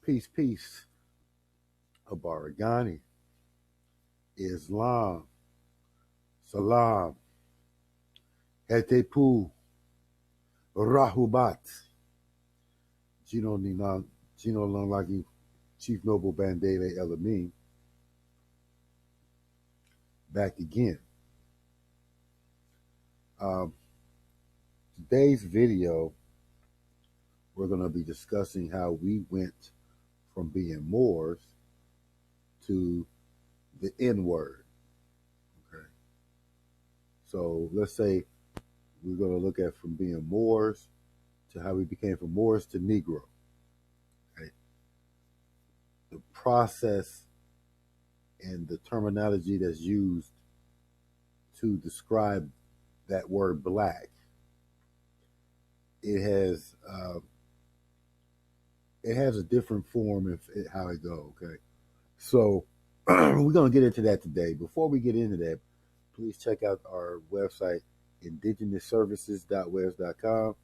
Peace, peace. Abaragani, Islam, Salam, Hetepu, Rahubat, Gino Ninan, Gino Lanlagi, Chief Noble Bandele Elamine, back again. Um, Today's video, we're going to be discussing how we went from being Moors to the N word. Okay. So let's say we're going to look at from being Moors to how we became from Moors to Negro. Okay. The process and the terminology that's used to describe that word black, it has a different form of how it goes. Okay, so we're gonna get into that today. Before we get into that, please check out our website, indigenousservices.webs.com.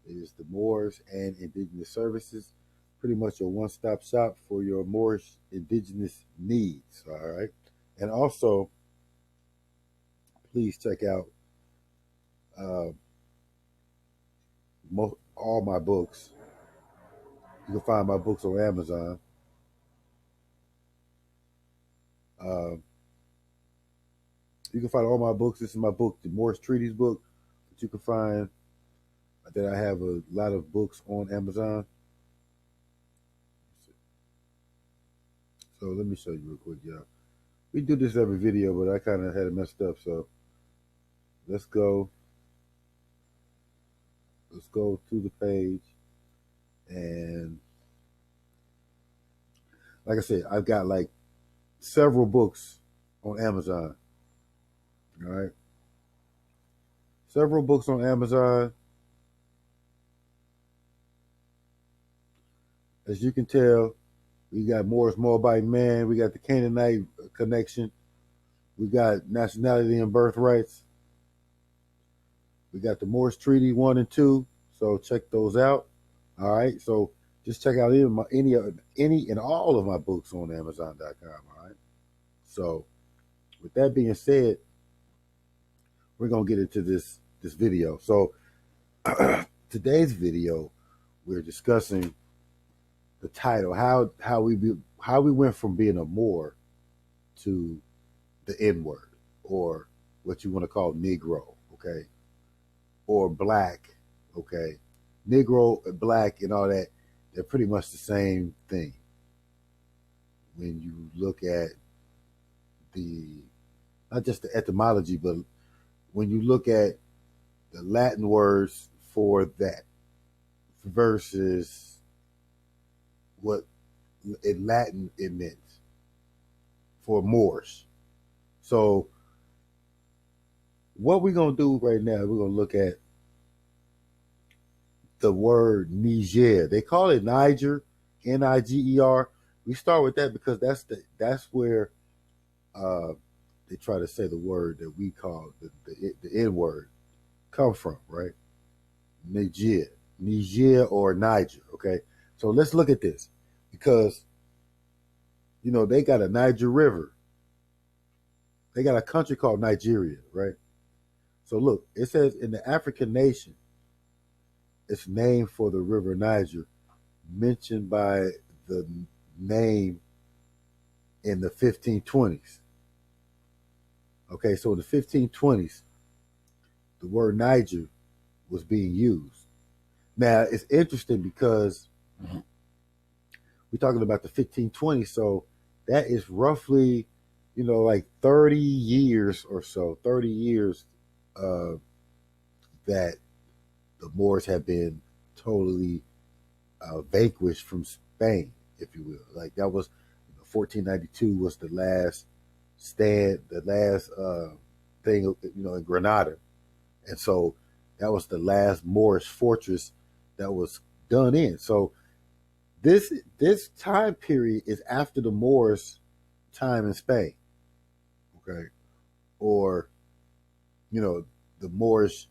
It is the Moors and Indigenous Services, pretty much a one-stop shop for your Moorish indigenous needs. All right, and also please check out all my books. You can find my books on Amazon. Uh, you can find all my books. This is my book, the Moorish Treaties book, that you can find. That I have a lot of books on Amazon. So let me show you real quick, y'all. We do this every video, but I kind of had it messed up. So let's go. Let's go to the page. And like I said, I've got like several books on Amazon. All right. Several books on Amazon. As you can tell, we got Moorish Moabite Man. We got the Canaanite connection. We got nationality and birthrights. We got the Moorish Treaty 1 and 2. So check those out. All right. So just check out any and all of my books on Amazon.com. All right. So with that being said, we're gonna get into this video. So today's video, we're discussing the title, how we went from being a Moor to the N word, or what you want to call Negro, okay, or black, okay. Negro, black, and all that, they're pretty much the same thing. When you look at not just the etymology, but when you look at the Latin words for that versus what in Latin it meant for Moorish. So what we're going to do right now, we're going to look at the word Niger. They call it Niger, Niger. We start with that because that's where they try to say the word that we call the N word come from, right? Niger or Niger. Okay, so let's look at this because they got a Niger River. They got a country called Nigeria, right? So look, it says in the African nation, it's named for the river Niger, mentioned by the name in the 1520s. Okay, so in the 1520s, the word Niger was being used. Now, it's interesting because we're talking about the 1520s, so that is roughly, like 30 years or so, 30 years that the Moors have been totally vanquished from Spain, if you will. Like that was 1492 was the last stand, the last thing, in Granada. And so that was the last Moorish fortress that was done in. So this time period is after the Moors' time in Spain. Okay. Or, the Moorish,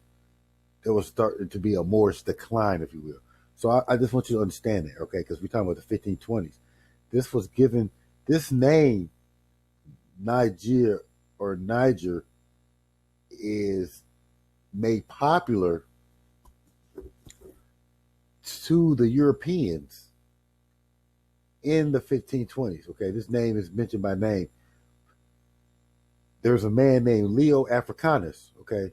there was starting to be a Moorish decline, if you will. So I just want you to understand that, okay? Because we're talking about the 1520s. This was given, this name, Niger or Niger, is made popular to the Europeans in the 1520s. Okay, this name is mentioned by name. There's a man named Leo Africanus. Okay,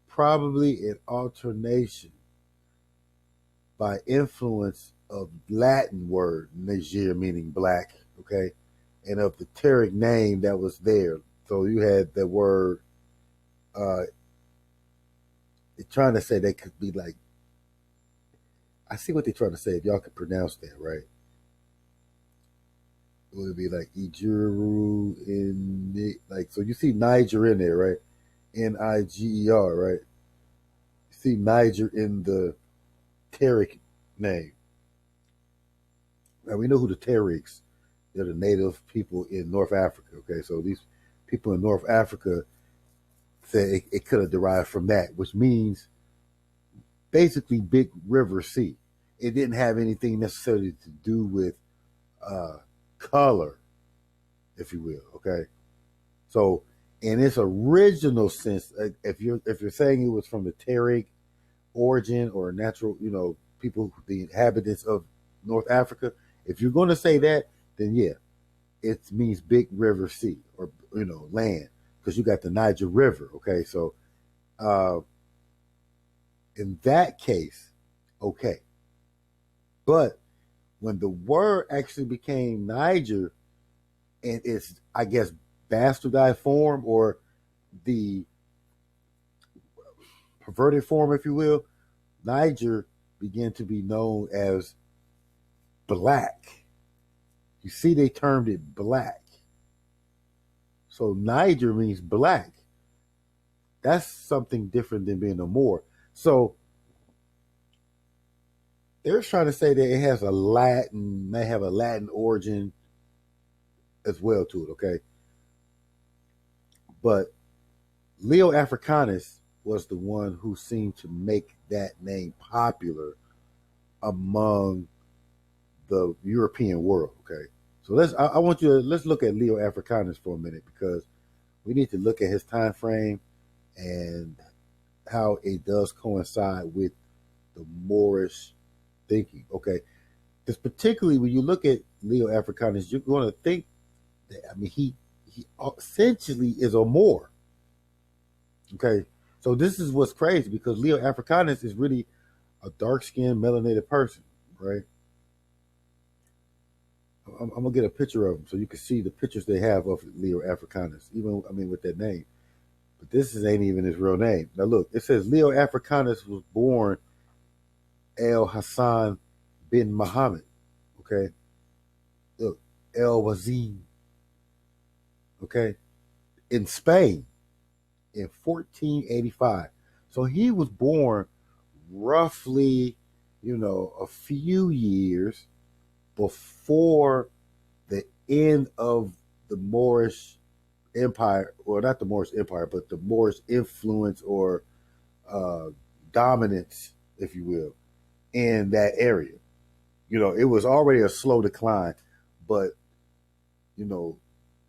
probably an alternation by influence of Latin word Niger, meaning black. Okay, and of the Terric name that was there. So you had the word. They're trying to say they could be like. I see what they're trying to say. If y'all could pronounce that right. It would be like Ijuru in like, so you see Niger in there, right? Niger, right? You see Niger in the Tariq name. Now we know who the Tariqs. They're the native people in North Africa. Okay, so these people in North Africa say it could have derived from that, which means basically Big River Sea. It didn't have anything necessarily to do with uh, color, if you will. Okay, so in its original sense, if you're saying it was from the Tariq origin or natural, people, the inhabitants of North Africa, if you're going to say that, then yeah, it means Big River Sea or land, because you got the Niger River. Okay, so uh, in that case, okay, but when the word actually became Niger and its, I guess, bastardized form or the perverted form, if you will, Niger began to be known as black. You see, they termed it black. So Niger means black. That's something different than being a Moor. So they're trying to say that it has may have a Latin origin as well to it, okay? But Leo Africanus was the one who seemed to make that name popular among the European world, okay? So I want you to, let's look at Leo Africanus for a minute, because we need to look at his time frame and how it does coincide with the Moorish thinking, okay? Because particularly when you look at Leo Africanus, you're going to think that, he essentially is a Moor, okay? So this is what's crazy, because Leo Africanus is really a dark-skinned, melanated person, right? I'm gonna get a picture of him so you can see the pictures they have of Leo Africanus, even with that name. But ain't even his real name. Now look, it says Leo Africanus was born El Hassan bin Muhammad. Okay, look, El Wazim. Okay, in Spain in 1485. So he was born roughly, a few years before the end of the Moorish Empire, or not the Moorish Empire, but the Moorish influence or dominance, if you will, in that area. It was already a slow decline, but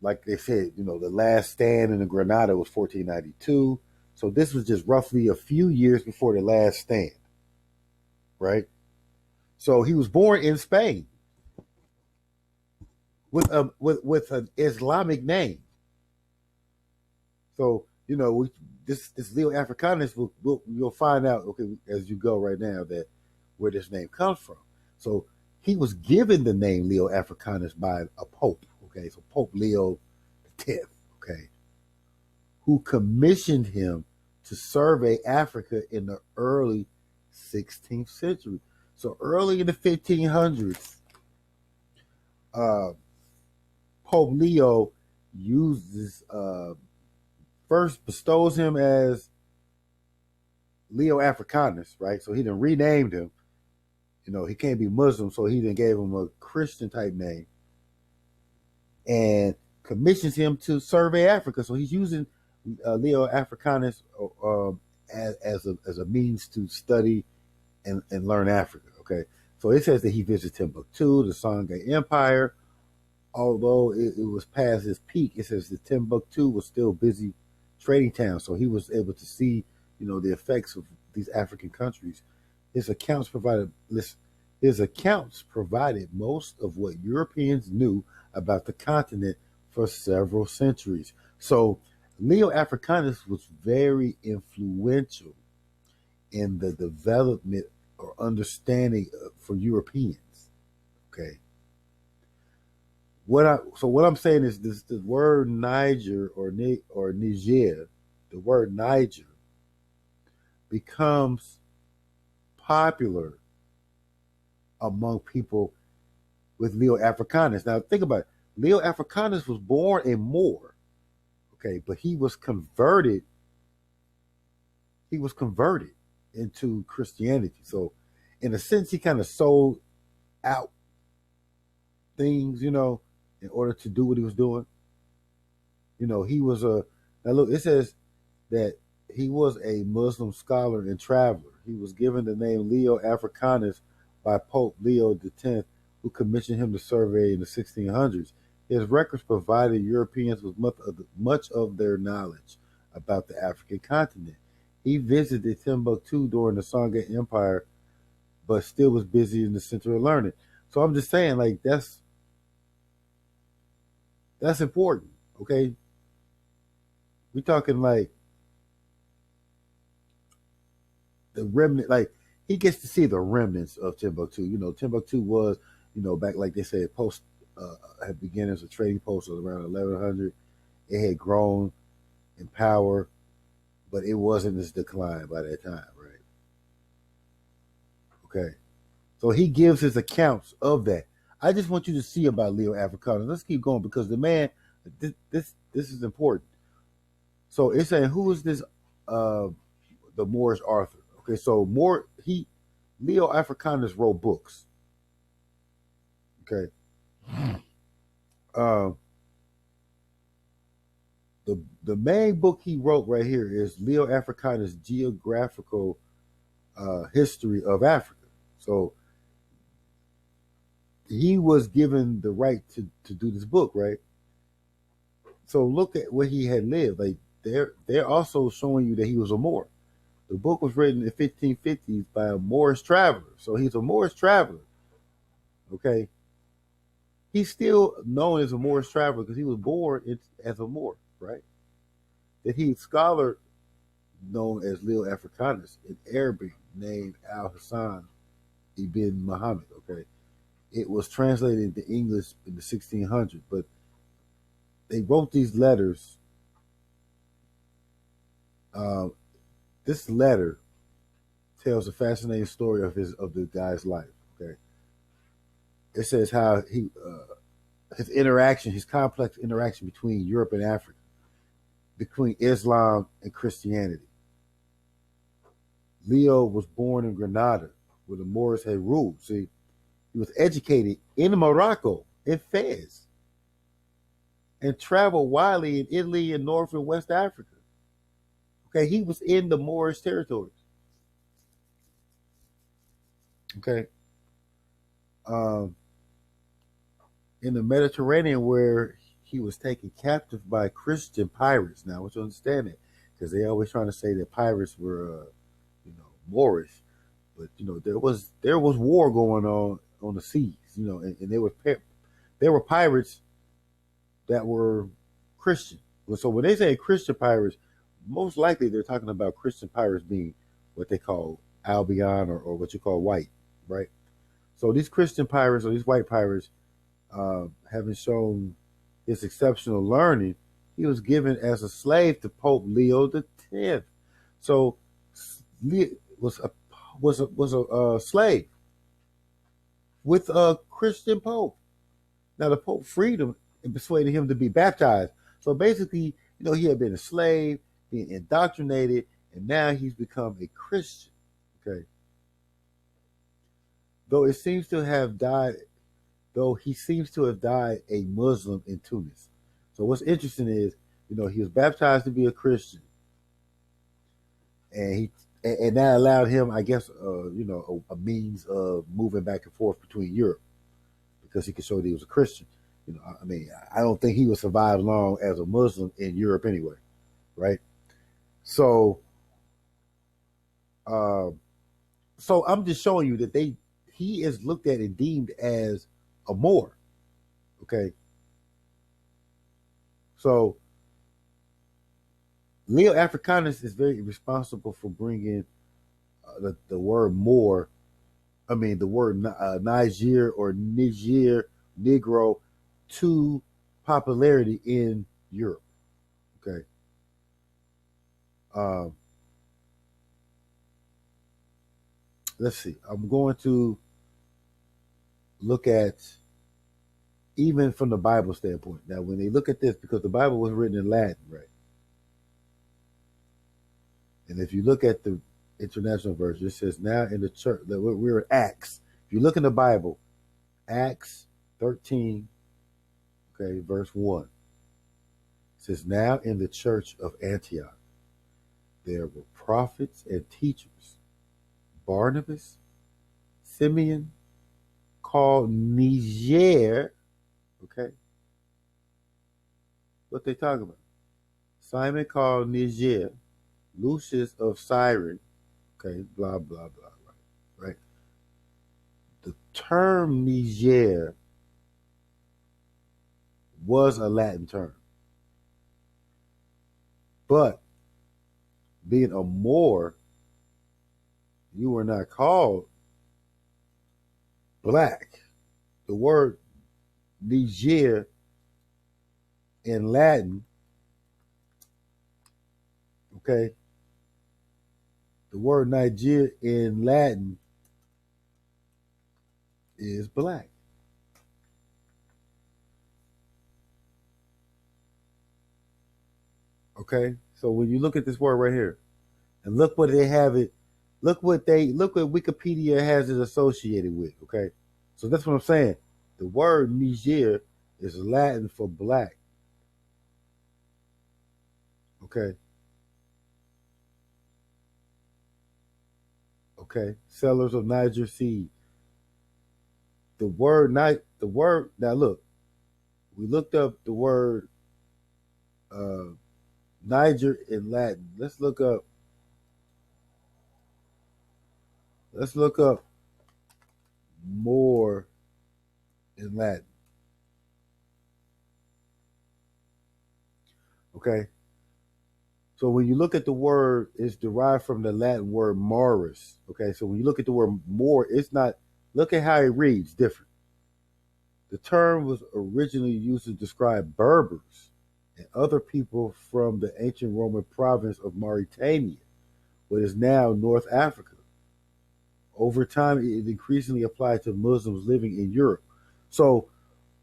like they said, the last stand in the Granada was 1492. So this was just roughly a few years before the last stand, right? So he was born in Spain with an Islamic name. So this Leo Africanus, you'll find out, okay, as you go right now, that where this name comes from. So he was given the name Leo Africanus by a pope. Okay, so Pope Leo X. Okay, who commissioned him to survey Africa in the early 16th century. So early in the 1500s, Pope Leo uses first bestows him as Leo Africanus, right? So he then renamed him. He can't be Muslim, so he then gave him a Christian type name, and commissions him to survey Africa. So he's using Leo Africanus as a means to study and learn Africa. Okay, so it says that he visited Timbuktu, the Songhai Empire. Although it was past its peak, it says that Timbuktu was still busy trading town, so he was able to see, the effects of these African countries. His accounts provided listen, his accounts provided most of what Europeans knew about the continent for several centuries. So Leo Africanus was very influential in the development or understanding for Europeans. Okay, what I'm saying is this: the word Niger or Niger, the word Niger becomes popular among people with Leo Africanus. Now think about it. Leo Africanus was born in Moor, okay, but he was converted. He was converted into Christianity. So, in a sense, he kind of sold out things, in order to do what he was doing. He was a. Now look, it says that he was a Muslim scholar and traveler. He was given the name Leo Africanus by Pope Leo X, who commissioned him to survey in the 1600s. His records provided Europeans with much of their knowledge about the African continent. He visited Timbuktu during the Songhai Empire, but still was busy in the center of learning. So I'm just saying, like that's important. Okay, we're talking like the remnant, like he gets to see the remnants of Timbuktu. Timbuktu was, back like they said, post had beginnings of trading posts around 1100. It had grown in power, but it wasn't its decline by that time, right? Okay, so he gives his accounts of that. I just want you to see about Leo Africanus. Let's keep going because the man, this is important. So it's saying who is this? The Moorish author. Okay, so Leo Africanus wrote books. Okay, um, the main book he wrote right here is Leo Africanus' Geographical History of Africa. So he was given the right to do this book, right? So look at where he had lived. Like they're also showing you that he was a Moor. The book was written in the 1550s by a Moorish traveler. So he's a Moorish traveler. Okay. He's still known as a Moorish traveler because he was born as a Moor, right? That he's a scholar known as Leo Africanus in Arabic named Al Hassan ibn Muhammad. Okay. It was translated into English in the 1600s, but they wrote these letters. Um, this letter tells a fascinating story of the guy's life. Okay, it says how his complex interaction between Europe and Africa, between Islam and Christianity. Leo was born in Granada, where the Moors had ruled. See, he was educated in Morocco, in Fez, and traveled widely in Italy and North and West Africa. Okay, he was in the Moorish territories. Okay, um, in the Mediterranean, where he was taken captive by Christian pirates. Now, I want you to understand that because they always trying to say that pirates were, Moorish, but there was war going on the seas. And there were pirates that were Christian. So when they say Christian pirates, most likely they're talking about Christian pirates being what they call Albion or what you call white, right? So these Christian pirates or these white pirates, having shown his exceptional learning, he was given as a slave to Pope Leo X. So Leo was a slave with a Christian pope. Now the Pope freed him and persuaded him to be baptized. So basically, he had been a slave, being indoctrinated, and now he's become a Christian. Okay. Though it seems to have died, though he seems to have died a Muslim in Tunis. So what's interesting is, he was baptized to be a Christian, and and that allowed him, I guess, a means of moving back and forth between Europe because he could show that he was a Christian. I mean, I don't think he would survive long as a Muslim in Europe anyway, right? So, uh, so I'm just showing you that he is looked at and deemed as a Moor. Okay, so Leo Africanus is very responsible for bringing the word Moor. I mean, the word Niger or Niger, Negro, to popularity in Europe. Okay. Um, let's see. I'm going to look at even from the Bible standpoint. Now, when they look at this, because the Bible was written in Latin, right? And if you look at the international version, it says now in the church that we're in Acts. If you look in the Bible, Acts 13, okay, verse 1. It says, now in the church of Antioch, there were prophets and teachers, Barnabas, Simeon, called Niger, okay? What they talking about? Simon called Niger, Lucius of Cyrene, okay, blah, blah, blah, right? The term Niger was a Latin term. But being a Moor, you were not called black. The word Niger in Latin, okay, the word Niger in Latin is black. Okay, so when you look at this word right here, and look what they have it, look what Wikipedia has it associated with. Okay, so that's what I'm saying. The word Niger is Latin for black. Okay. Okay. Sellers of Niger seed. The word now look, we looked up the word uh Niger in Latin. Let's look up more in Latin. Okay. So when you look at the word, it's derived from the Latin word Moorish. Okay, so when you look at the word Moor, it's not. Look at how it reads different. The term was originally used to describe Berbers and other people from the ancient Roman province of Mauritania, what is now North Africa. Over time, it increasingly applied to Muslims living in Europe. So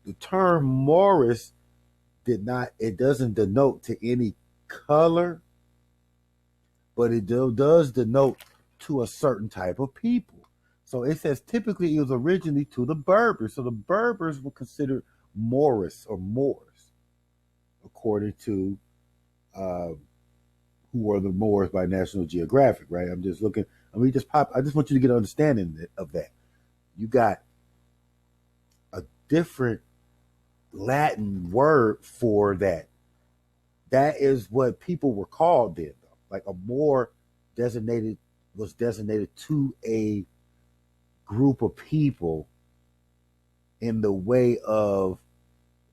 the term Moorish it doesn't denote to any color, but it does denote to a certain type of people. So it says typically it was originally to the Berbers. So the Berbers were considered Moorish or Moors, according to uh, who were the Moors by National Geographic, right? I'm just looking. I just want you to get an understanding of that. You got a different Latin word for that. That is what people were called then, though. Like a Moor designated was designated to a group of people in the way of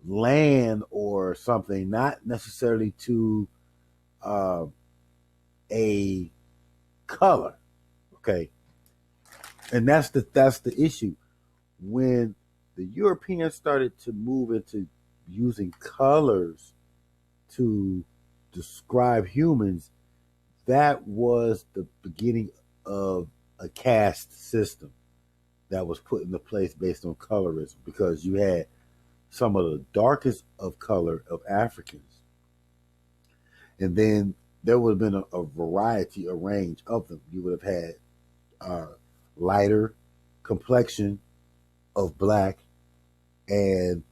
land or something, not necessarily to uh, a color. Okay, and that's the issue. When the Europeans started to move into using colors to describe humans, that was the beginning of a caste system that was put into place based on colorism, because you had some of the darkest of color of Africans, and then there would have been a variety, a range of them. You would have had uh, lighter complexion of black, and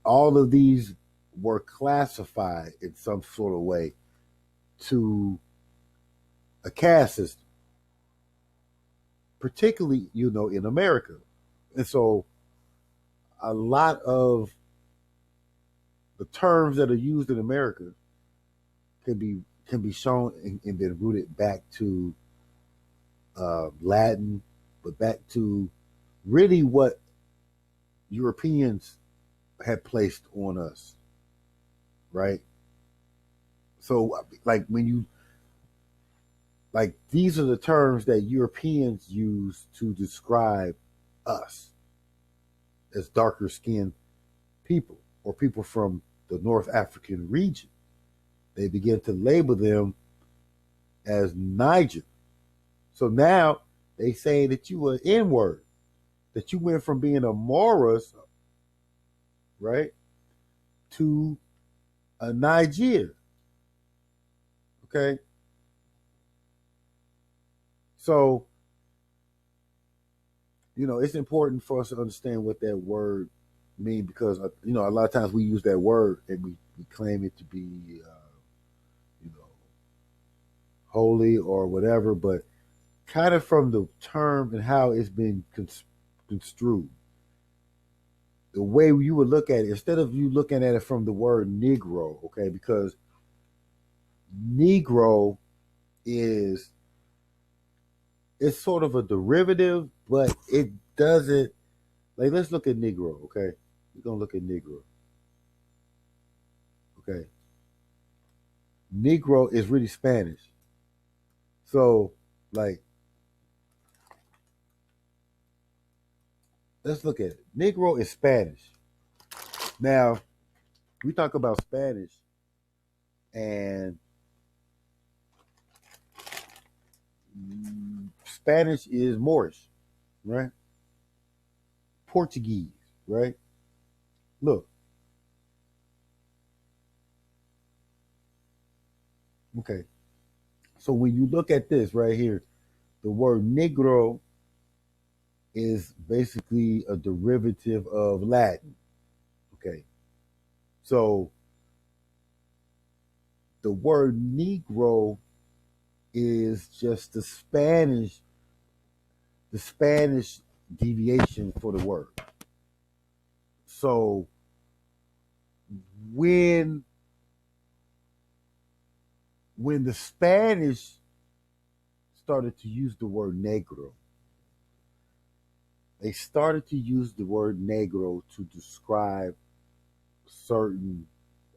all of these were classified in some sort of way to a caste system, particularly, in America. And so a lot of the terms that are used in America can be shown and been rooted back to Latin, but back to really what Europeans had placed on us, right? So, like when you like these are the terms that Europeans use to describe us as darker skinned people or people from the North African region. They begin to label them as Niger. So now they say that you were N-word, that you went from being a Moorish, right, to a Niger. Okay. So, it's important for us to understand what that word means because, a lot of times we use that word and we claim it to be, you know, holy or whatever, but kind of from the term and how it's been construed. The way you would look at it, instead of you looking at it from the word Negro, okay, because Negro is it's sort of a derivative, but it doesn't like let's look at Negro, okay? We're gonna look at Negro. Okay. Negro is really Spanish. So like let's look at it. Negro is Spanish. Now, we talk about Spanish and Spanish is Moorish, right? Portuguese, right? Look, okay. So when you look at this right here, the word Negro is basically a derivative of Latin. Okay. So the word Negro is just the Spanish deviation for the word. So when when the Spanish started to use the word negro, they started to use the word negro to describe certain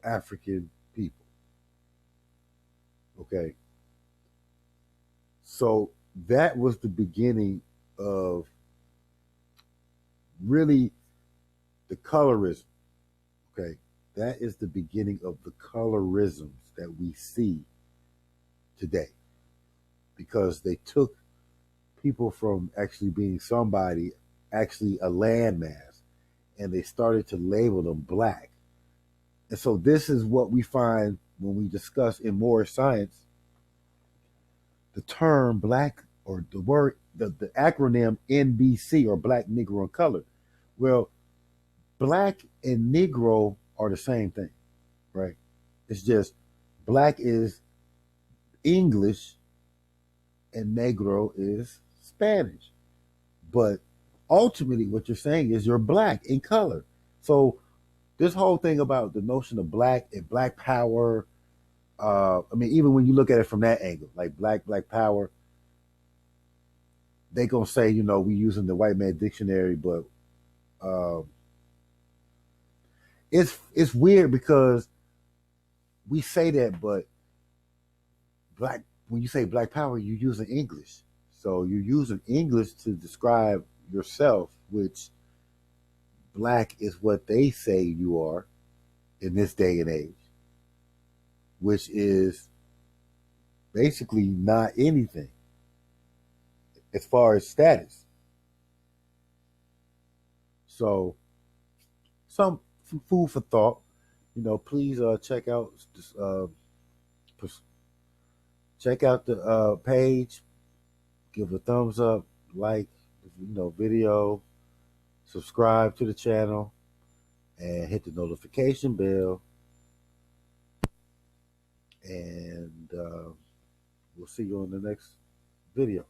African people. Okay. So that was the beginning of really the colorism. Okay. That is the beginning of the colorisms that we see today because they took people from actually being somebody, actually a landmass, and they started to label them black. And so this is what we find when we discuss in Moorish science the term black or the word, the acronym NBC or black, Negro, and color. Well, black and Negro are the same thing, right? It's just black is English and Negro is Spanish. But ultimately, what you're saying is you're black in color. So this whole thing about the notion of black and black power, I mean, even when you look at it from that angle, like black power, they gonna say, we using the white man dictionary, but um, it's weird because we say that, but black when you say black power, you're using English. So you're using English to describe yourself, which black is what they say you are in this day and age, which is basically not anything as far as status. So some food for thought. Please check out the page, give a thumbs up, like video, subscribe to the channel, and hit the notification bell. And We'll see you on the next video.